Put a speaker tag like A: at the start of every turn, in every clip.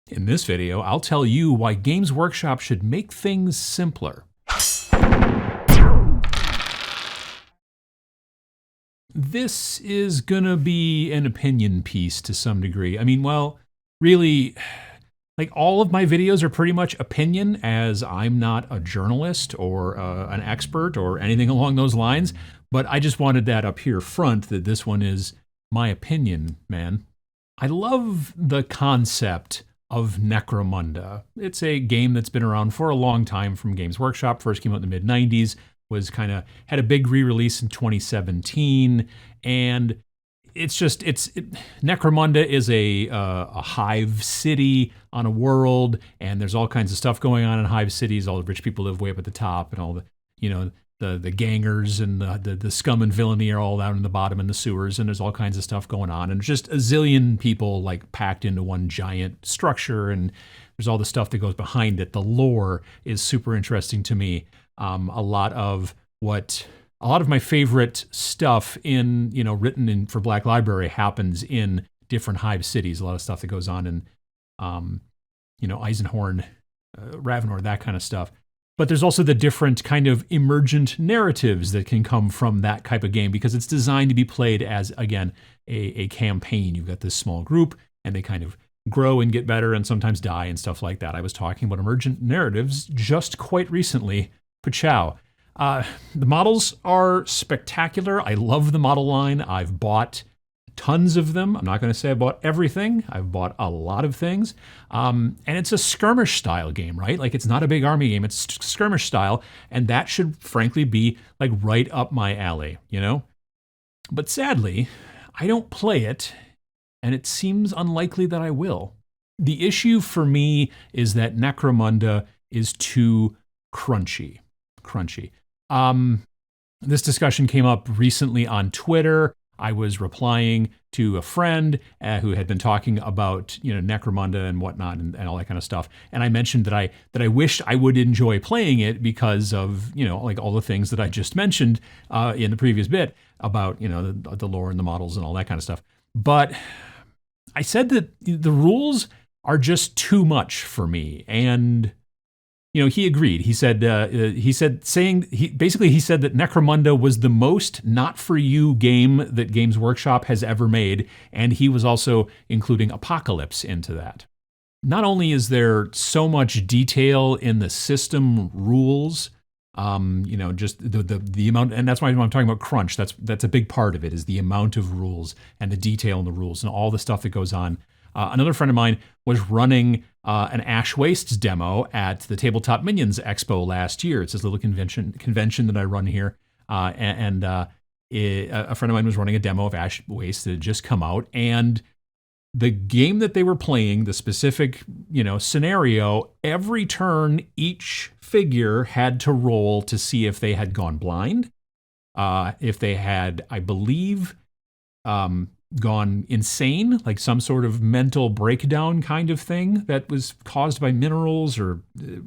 A: In this video, I'll tell you why Games Workshop should make things simpler. This is gonna be an opinion piece to some degree. I mean, well, really, like all of my videos are pretty much opinion, as I'm not a journalist or an expert or anything along those lines, but I just wanted that up here front that this one is my opinion, man. I love the concept of Necromunda. It's a game that's been around for a long time from Games Workshop. First came out in the mid-90s, had a big re-release in 2017, and Necromunda is a hive city on a world, and there's all kinds of stuff going on in hive cities. All the rich people live way up at the top, and all the gangers and the scum and villainy are all down in the bottom in the sewers, and there's all kinds of stuff going on, and just a zillion people like packed into one giant structure, and there's all the stuff that goes behind it. The lore is super interesting to me. A lot of my favorite stuff written for Black Library happens in different hive cities. A lot of stuff that goes on in Eisenhorn, Ravenor, that kind of stuff. But there's also the different kind of emergent narratives that can come from that type of game, because it's designed to be played as, again, a campaign. You've got this small group, and they kind of grow and get better and sometimes die and stuff like that. I was talking about emergent narratives just quite recently. Pachow. The models are spectacular. I love the model line. I've bought tons of them. I'm not going to say I bought everything. I've bought a lot of things. And it's a skirmish style game, right? Like, it's not a big army game. It's skirmish style. And that should frankly be like right up my alley, But sadly, I don't play it, and it seems unlikely that I will. The issue for me is that Necromunda is too crunchy. This discussion came up recently on Twitter. I was replying to a friend who had been talking about, Necromunda and whatnot and all that kind of stuff. And I mentioned that I wished I would enjoy playing it because of, like all the things that I just mentioned in the previous bit about, the lore and the models and all that kind of stuff. But I said that the rules are just too much for me. And he agreed. He said that Necromunda was the most not for you game that Games Workshop has ever made, and he was also including Apocalypse into that. Not only is there so much detail in the system rules, just the amount, and that's why I'm talking about crunch. That's a big part of it, is the amount of rules and the detail in the rules and all the stuff that goes on. Another friend of mine was running an Ash Wastes demo at the Tabletop Minions Expo last year. It's this little convention that I run here. A friend of mine was running a demo of Ash Wastes that had just come out. And the game that they were playing, the specific, scenario, every turn, each figure had to roll to see if they had gone blind, if they had, I believe, gone insane, like some sort of mental breakdown kind of thing that was caused by minerals or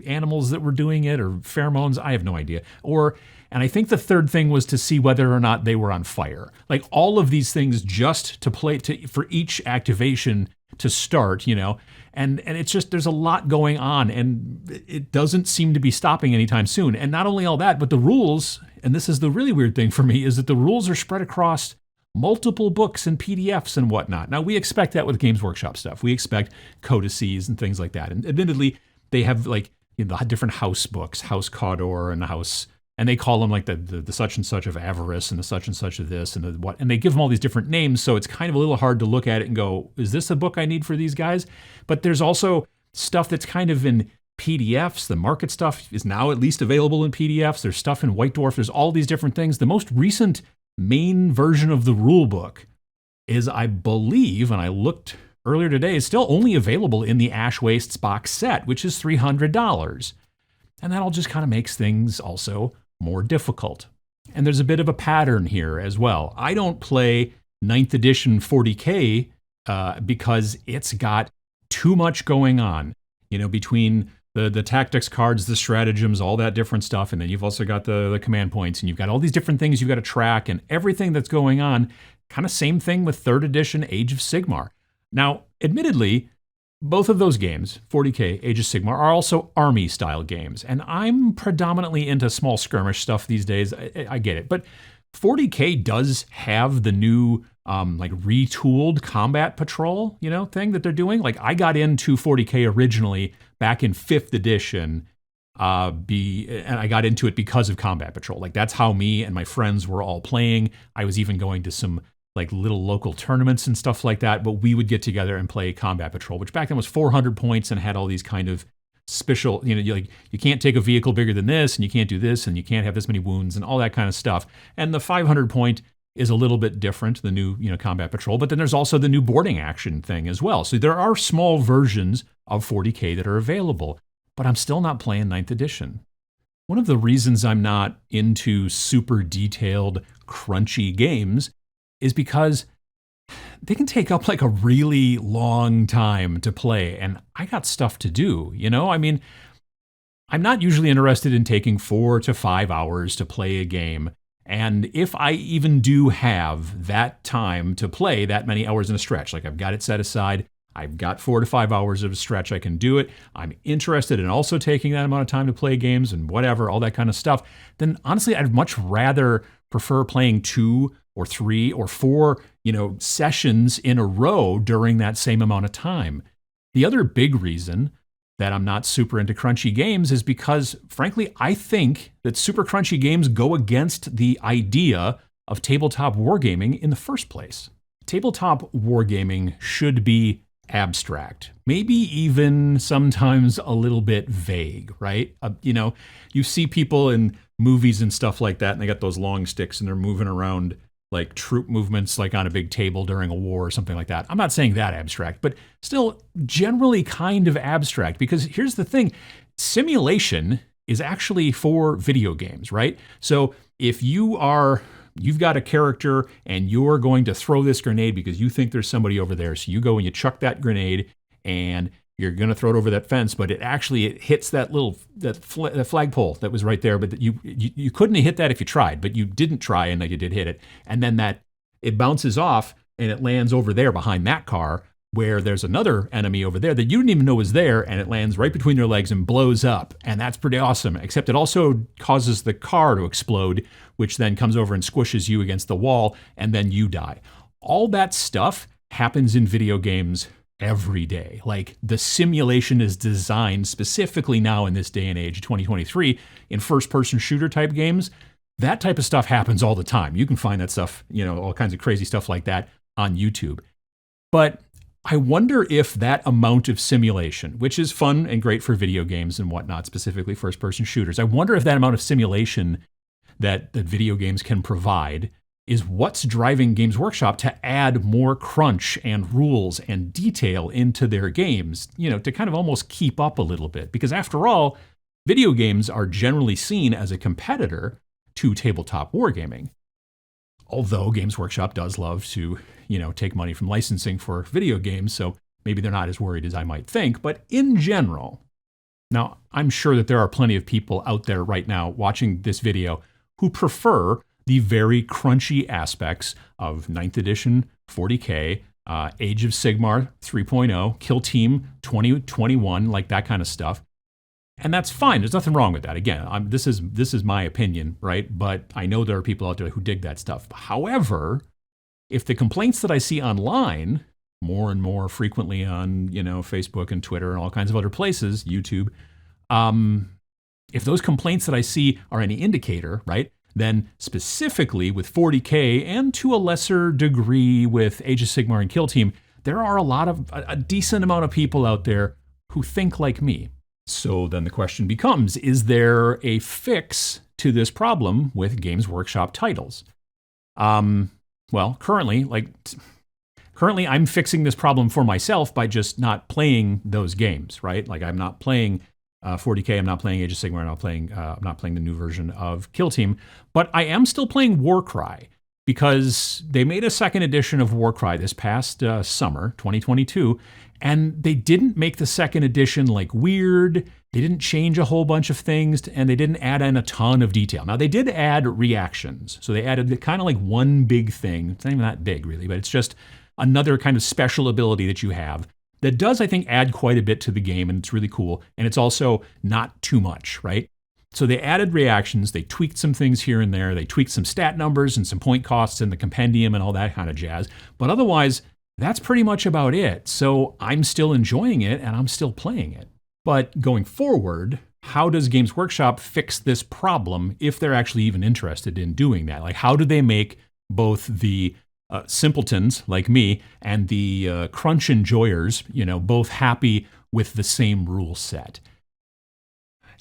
A: animals that were doing it, or pheromones. I have no idea. And I think the third thing was to see whether or not they were on fire. Like all of these things just to play for each activation to start, and it's just, there's a lot going on, and it doesn't seem to be stopping anytime soon. And not only all that, but the rules, and this is the really weird thing for me, is that the rules are spread across multiple books and PDFs and whatnot. Now, we expect that with Games Workshop stuff. We expect codices and things like that. And admittedly, they have the different house books, House Cawdor and House, and they call them like the such and such of Avarice and the such and such of this and the what, and they give them all these different names. So it's kind of a little hard to look at it and go, is this a book I need for these guys? But there's also stuff that's kind of in PDFs. The market stuff is now at least available in PDFs. There's stuff in White Dwarf. There's all these different things. The most recent main version of the rule book is, I believe, and I looked earlier today, is still only available in the Ash Wastes box set, which is $300. And that all just kind of makes things also more difficult. And there's a bit of a pattern here as well. I don't play 9th edition 40K because it's got too much going on, between the tactics cards, the stratagems, all that different stuff. And then you've also got the command points, and you've got all these different things you've got to track and everything that's going on. Kind of same thing with 3rd edition Age of Sigmar. Now, admittedly, Both of those games, 40K, Age of Sigmar, are also army-style games, and I'm predominantly into small skirmish stuff these days. I get it, but 40K does have the new like retooled combat patrol, thing that they're doing. Like I got into 40K originally back in 5th edition, and I got into it because of combat patrol. Like that's how me and my friends were all playing. I was even going to some like little local tournaments and stuff like that, but we would get together and play combat patrol, which back then was 400 points and had all these kind of special, you can't take a vehicle bigger than this, and you can't do this, and you can't have this many wounds, and all that kind of stuff. And the 500 point is a little bit different, the new, combat patrol, but then there's also the new boarding action thing as well. So there are small versions of 40K that are available, but I'm still not playing 9th edition. One of the reasons I'm not into super detailed, crunchy games is because they can take up like a really long time to play, and I got stuff to do, I mean, I'm not usually interested in taking 4 to 5 hours to play a game, and if I even do have that time to play that many hours in a stretch, like I've got it set aside, I've got 4 to 5 hours of a stretch, I can do it, I'm interested in also taking that amount of time to play games and whatever, all that kind of stuff, then honestly, I'd much rather prefer playing 2 or 3 or 4, sessions in a row during that same amount of time. The other big reason that I'm not super into crunchy games is because, frankly, I think that super crunchy games go against the idea of tabletop wargaming in the first place. Tabletop wargaming should be abstract, maybe even sometimes a little bit vague, right? You see people in movies and stuff like that, and they got those long sticks and they're moving around like troop movements, like on a big table during a war or something like that. I'm not saying that abstract, but still generally kind of abstract, because here's the thing, simulation is actually for video games, right? So if you've got a character and you're going to throw this grenade because you think there's somebody over there. So you go and you chuck that grenade and you're going to throw it over that fence, but it hits that flagpole that was right there. But you couldn't have hit that if you tried, but you didn't try and you did hit it. And then it bounces off and it lands over there behind that car where there's another enemy over there that you didn't even know was there, and it lands right between their legs and blows up. And that's pretty awesome, except it also causes the car to explode, which then comes over and squishes you against the wall, and then you die. All that stuff happens in video games every day. Like, the simulation is designed specifically now in this day and age, 2023, in first-person shooter type games. That type of stuff happens all the time. You can find that stuff, all kinds of crazy stuff like that on YouTube. But I wonder if that amount of simulation, which is fun and great for video games and whatnot, specifically first-person shooters, I wonder if that amount of simulation that video games can provide is what's driving Games Workshop to add more crunch and rules and detail into their games, to kind of almost keep up a little bit. Because after all, video games are generally seen as a competitor to tabletop wargaming. Although Games Workshop does love to, take money from licensing for video games, so maybe they're not as worried as I might think. But in general, now I'm sure that there are plenty of people out there right now watching this video who prefer the very crunchy aspects of 9th edition, 40K, Age of Sigmar 3.0, Kill Team 2021, like that kind of stuff. And that's fine. There's nothing wrong with that. Again, this is my opinion, right? But I know there are people out there who dig that stuff. However, if the complaints that I see online, more and more frequently on, Facebook and Twitter and all kinds of other places, YouTube, if those complaints that I see are any indicator, right, then specifically with 40K and to a lesser degree with Age of Sigmar and Kill Team, there are a decent amount of people out there who think like me. So then the question becomes, is there a fix to this problem with Games Workshop titles? Well, currently I'm fixing this problem for myself by just not playing those games, right? Like, I'm not playing 40K, I'm not playing Age of Sigmar, I'm not playing the new version of Kill Team, but I am still playing Warcry, because they made a second edition of Warcry this past summer, 2022, and they didn't make the second edition like weird. They didn't change a whole bunch of things, and they didn't add in a ton of detail. Now, they did add reactions. So they added kind of like one big thing. It's not even that big, really, but it's just another kind of special ability that you have that does, I think, add quite a bit to the game, and it's really cool. And it's also not too much, right? So they added reactions, they tweaked some things here and there, they tweaked some stat numbers and some point costs in the compendium and all that kind of jazz. But otherwise, that's pretty much about it. So I'm still enjoying it and I'm still playing it. But going forward, how does Games Workshop fix this problem if they're actually even interested in doing that? Like, how do they make both the simpletons like me and the crunch enjoyers, both happy with the same rule set?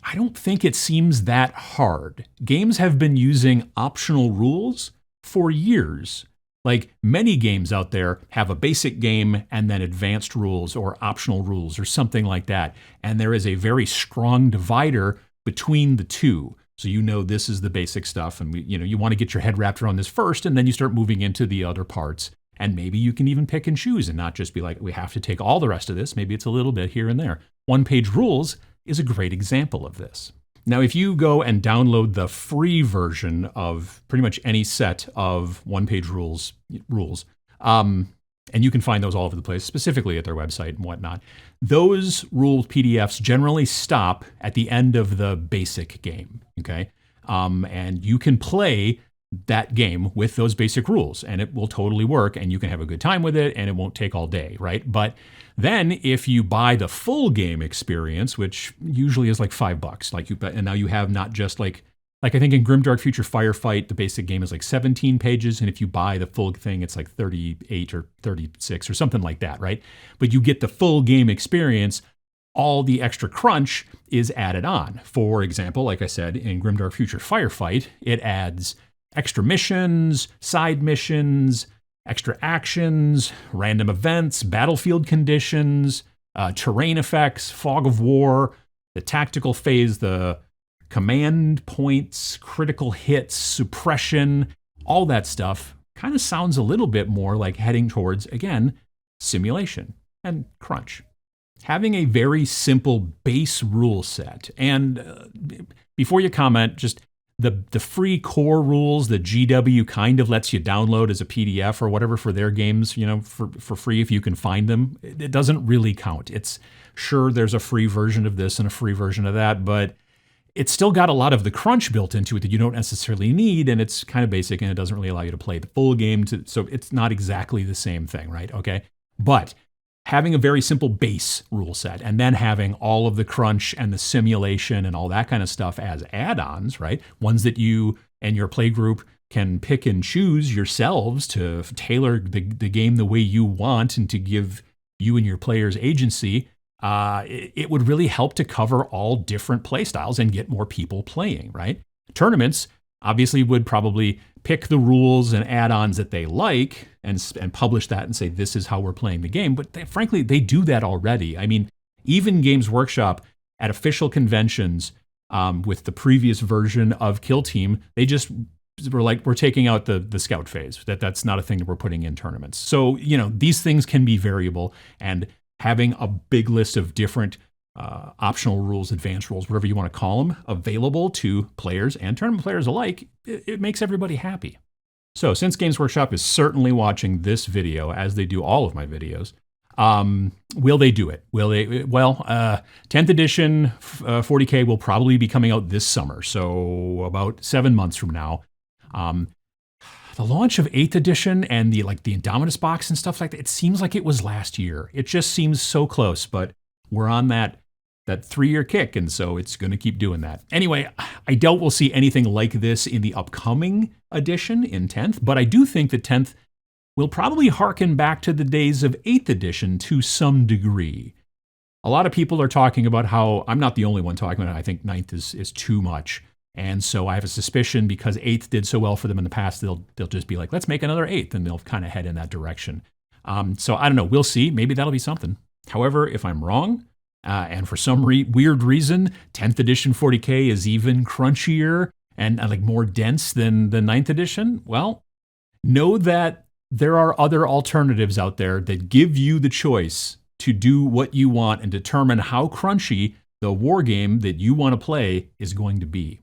A: I don't think it seems that hard. Games have been using optional rules for years. Like, many games out there have a basic game and then advanced rules or optional rules or something like that. And there is a very strong divider between the two. So this is the basic stuff, and you want to get your head wrapped around this first, and then you start moving into the other parts. And maybe you can even pick and choose and not just be like, we have to take all the rest of this. Maybe it's a little bit here and there. One-page rules is a great example of this. Now, if you go and download the free version of pretty much any set of one-page rules, and you can find those all over the place, specifically at their website and whatnot, those rule PDFs generally stop at the end of the basic game, okay? And you can play that game with those basic rules, and it will totally work, and you can have a good time with it, and it won't take all day, right? But then if you buy the full game experience, which usually is like $5, and now you have not just like I think in Grimdark Future Firefight, the basic game is like 17 pages, and if you buy the full thing, it's like 38 or 36 or something like that, right? But you get the full game experience. All the extra crunch is added on. For example, like I said, in Grimdark Future Firefight, it adds extra missions, side missions, extra actions, random events, battlefield conditions, terrain effects, fog of war, the tactical phase, the command points, critical hits, suppression, all that stuff kind of sounds a little bit more like heading towards, again, simulation and crunch. Having a very simple base rule set. And before you comment, just the free core rules that GW kind of lets you download as a PDF or whatever for their games, for free if you can find them, it doesn't really count. It's sure there's a free version of this and a free version of that, but it's still got a lot of the crunch built into it that you don't necessarily need, and it's kind of basic, and it doesn't really allow you to play the full game, so it's not exactly the same thing, right? Okay, but having a very simple base rule set and then having all of the crunch and the simulation and all that kind of stuff as add-ons, right? Ones that you and your play group can pick and choose yourselves to tailor the game the way you want and to give you and your players agency. It would really help to cover all different play styles and get more people playing, right? Tournaments obviously would probably pick the rules and add-ons that they like and publish that and say, this is how we're playing the game. But frankly, they do that already. I mean, even Games Workshop at official conventions with the previous version of Kill Team, they just were like, we're taking out the scout phase. That's not a thing that we're putting in tournaments. So, these things can be variable, and having a big list of different optional rules, advanced rules, whatever you want to call them, available to players and tournament players alike, it makes everybody happy. So since Games Workshop is certainly watching this video, as they do all of my videos, will they do it? Will they? Well, 10th edition 40K will probably be coming out this summer, so about 7 months from now. The launch of 8th edition and the Indominus box and stuff like that, it seems like it was last year. It just seems so close, but we're on that 3-year kick, and so it's going to keep doing that. Anyway, I doubt we'll see anything like this in the upcoming edition in 10th, but I do think that 10th will probably harken back to the days of 8th edition to some degree. A lot of people are talking about how, I'm not the only one talking about it, I think 9th is too much. And so I have a suspicion because 8th did so well for them in the past, they'll just be like, let's make another 8th, and they'll kind of head in that direction. So I don't know, we'll see. Maybe that'll be something. However, if I'm wrong, and for some weird reason, 10th edition 40K is even crunchier and more dense than the 9th edition, well, know that there are other alternatives out there that give you the choice to do what you want and determine how crunchy the war game that you want to play is going to be.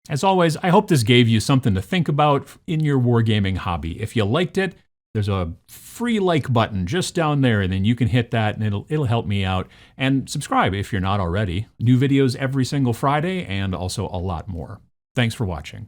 A: As always, I hope this gave you something to think about in your wargaming hobby. If you liked it, There's a free like button just down there, and then you can hit that and it'll help me out. And subscribe if you're not already. New videos every single Friday and also a lot more. Thanks for watching.